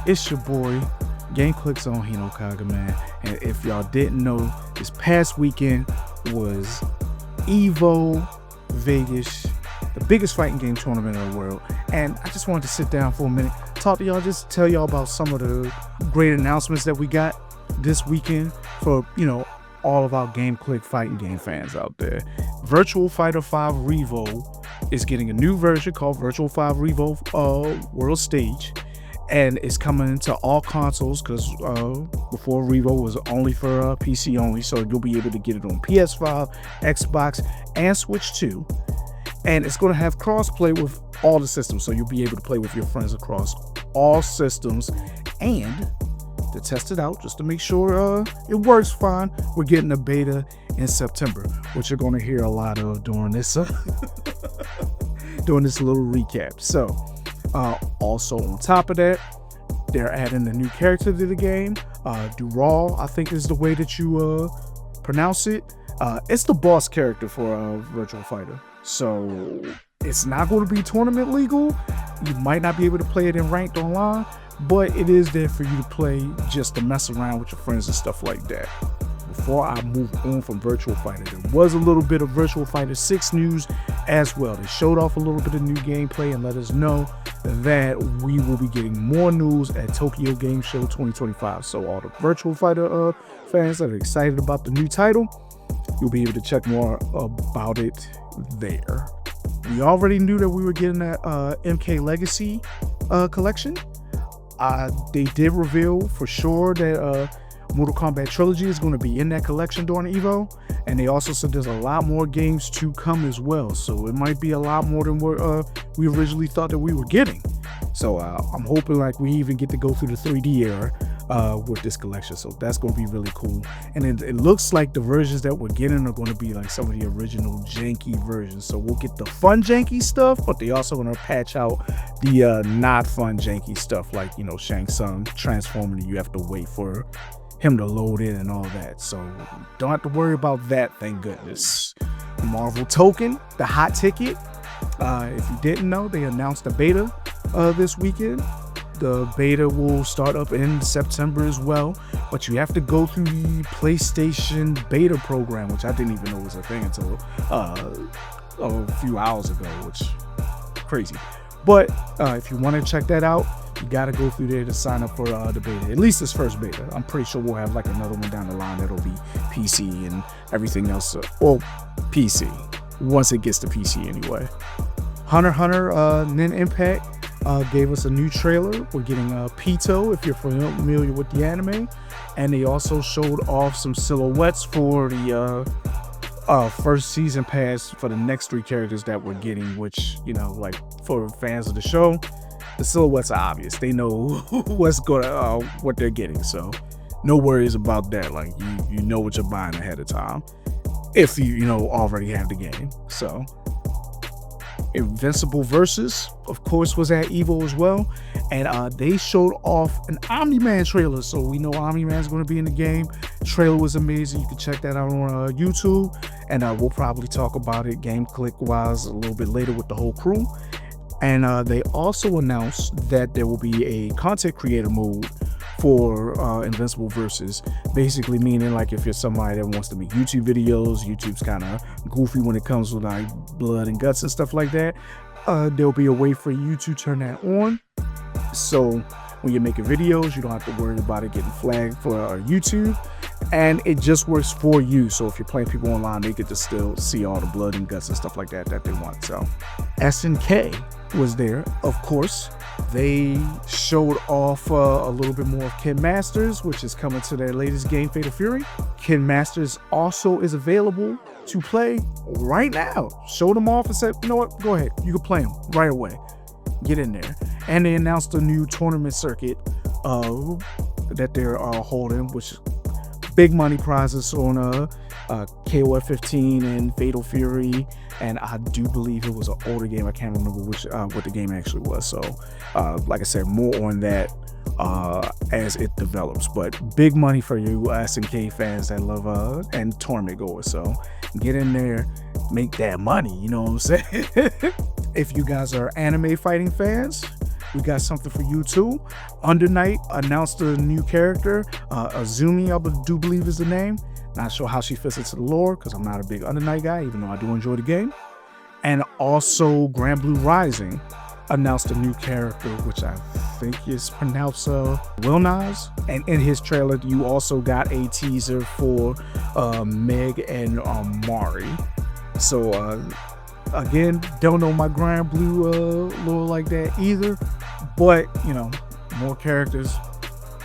It's your boy, Game Clique's on Hinokaga, man. And if y'all didn't know, this past weekend was EVO Vegas, the biggest fighting game tournament in the world. And I just wanted to sit down for a minute, talk to y'all, just tell y'all about some of the great announcements that we got this weekend for, all of our Game Clique fighting game fans out there. Virtua Fighter 5 Revo is getting a new version called Virtua 5 Revo World Stage. And it's coming to all consoles because before Revo was only for PC only. So you'll be able to get it on PS5, Xbox, and Switch too. And it's going to have cross-play with all the systems. So you'll be able to play with your friends across all systems. And to test it out, just to make sure it works fine, we're getting a beta in September, which you're going to hear a lot of during this during this little recap. So also on top of that, they're adding a new character to the game. Dural, I think is the way that you pronounce it. It's the boss character for Virtua Fighter. So it's not going to be tournament legal. You might not be able to play it in ranked online, but it is there for you to play just to mess around with your friends and stuff like that. Before I move on from Virtua Fighter, there was a little bit of Virtua Fighter 6 news as well. They showed off a little bit of new gameplay and let us know that we will be getting more news at Tokyo Game Show 2025. So all the Virtua Fighter fans that are excited about the new title, you'll be able to check more about it there. We already knew that we were getting that MK Legacy collection. They did reveal for sure that Mortal Kombat Trilogy is going to be in that collection during EVO, and they also said there's a lot more games to come as well, so it might be a lot more than what we originally thought that we were getting. So I'm hoping like we even get to go through the 3D era with this collection, so that's going to be really cool. And it looks like the versions that we're getting are going to be like some of the original janky versions, so we'll get the fun janky stuff, but they also going to patch out the not fun janky stuff, like Shang Tsung transforming and you have to wait for him to load in and all that, so don't have to worry about that, thank goodness. Marvel Token, the hot ticket, if you didn't know, they announced a beta this weekend. The beta will start up in September as well, but you have to go through the PlayStation beta program, which I didn't even know was a thing until a few hours ago, which is crazy. But if you want to check that out, you got to go through there to sign up for the beta, at least this first beta. I'm pretty sure we'll have like another one down the line that'll be PC and everything else, well, PC, once it gets to PC anyway. Hunter x Hunter Nin Impact gave us a new trailer. We're getting Pito, if you're familiar with the anime, and they also showed off some silhouettes for the first season pass for the next 3 characters that we're getting, which like for fans of the show, the silhouettes are obvious. They know what they're getting, so no worries about that. Like you know what you're buying ahead of time if you already have the game. So Invincible Versus, of course, was at EVO as well, and they showed off an Omni-Man trailer, so we know Omni-Man is going to be in the game. Trailer was amazing. You can check that out on YouTube, and we'll probably talk about it Game Clique wise a little bit later with the whole crew. And they also announced that there will be a content creator mode for Invincible Versus, basically meaning like if you're somebody that wants to make YouTube videos, YouTube's kind of goofy when it comes with like blood and guts and stuff like that, there'll be a way for you to turn that on, so when you're making videos you don't have to worry about it getting flagged for YouTube, and it just works for you. So if you're playing people online, they get to still see all the blood and guts and stuff like that they want. So SNK was there, of course. They showed off a little bit more of Ken Masters, which is coming to their latest game, Fatal Fury. Ken Masters also is available to play right now. Showed them off and said, you know what, go ahead, you can play them right away. Get in there. And they announced a new tournament circuit that they're holding, which big money prizes on KOF 15 and Fatal Fury, and I do believe it was an older game. I can't remember what the game actually was. So like I said, more on that as it develops, but big money for you SNK fans that love and tournament goers. So get in there, make that money, you know what I'm saying? If you guys are anime fighting fans, we got something for you too. Under Night announced a new character, Azumi, I do believe is the name. Not sure how she fits into the lore because I'm not a big Under Night guy, even though I do enjoy the game. And also Grand Blue Rising announced a new character, which I think is pronounced Will Nas. And in his trailer, you also got a teaser for Meg and Mari. So again, don't know my Grand Blue lore like that either, but you know, more characters,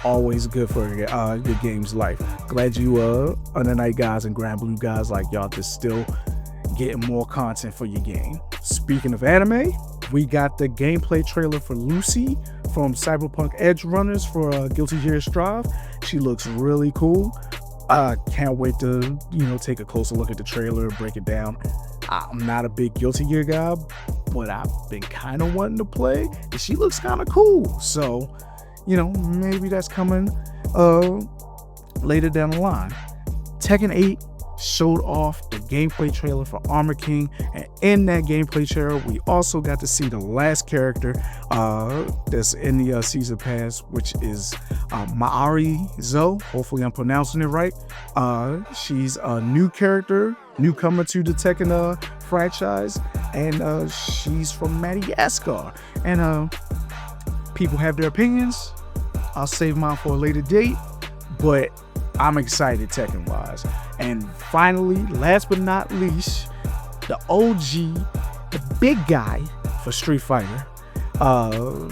always good for your game's life. Glad you Under Night guys and Grand Blue guys like y'all just still getting more content for your game. Speaking of anime, we got the gameplay trailer for Lucy from Cyberpunk Edge Runners for Guilty Gear Strive. She looks really cool. Can't wait to, you know, take a closer look at the trailer and break it down. I'm not a big Guilty Gear guy, but I've been kind of wanting to play, and she looks kind of cool. So, you know, maybe that's coming later down the line. Tekken 8 showed off the gameplay trailer for Armor King, and in that gameplay trailer we also got to see the last character that's in the season pass, which is Maari Zo. Hopefully I'm pronouncing it right. She's a new character, newcomer to the Tekken franchise, and she's from Madagascar. And people have their opinions. I'll save mine for a later date, but I'm excited Tekken wise. And finally, last but not least, the OG, the big guy for Street Fighter,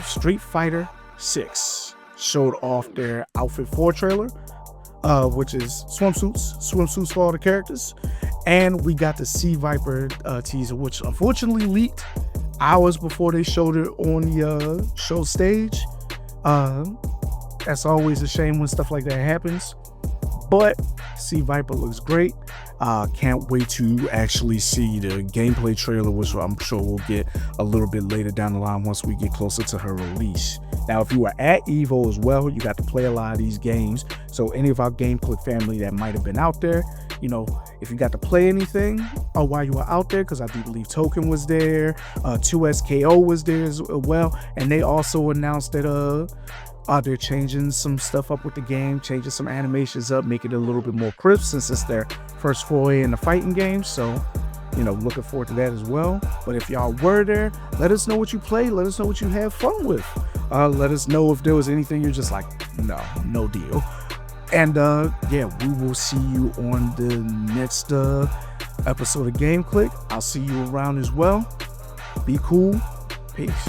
Street Fighter 6 showed off their Outfit 4 trailer, which is swimsuits for all the characters. And we got the Sea Viper teaser, which unfortunately leaked hours before they showed it on the show stage. That's always a shame when stuff like that happens. But Sea Viper looks great. Can't wait to actually see the gameplay trailer, which I'm sure we'll get a little bit later down the line once we get closer to her release. Now, if you were at EVO as well, you got to play a lot of these games. So any of our Game Clique family that might have been out there, you know, if you got to play anything while you were out there, because I do believe Tokon was there, 2SKO was there as well, and they also announced that they're changing some stuff up with the game, changing some animations up, making it a little bit more crisp since it's their first foray in the fighting game. So, you know, looking forward to that as well. But if y'all were there, let us know what you played. Let us know what you had fun with. Let us know if there was anything you're just like, no deal. And yeah, we will see you on the next episode of Game Clique. I'll see you around as well. Be cool. Peace.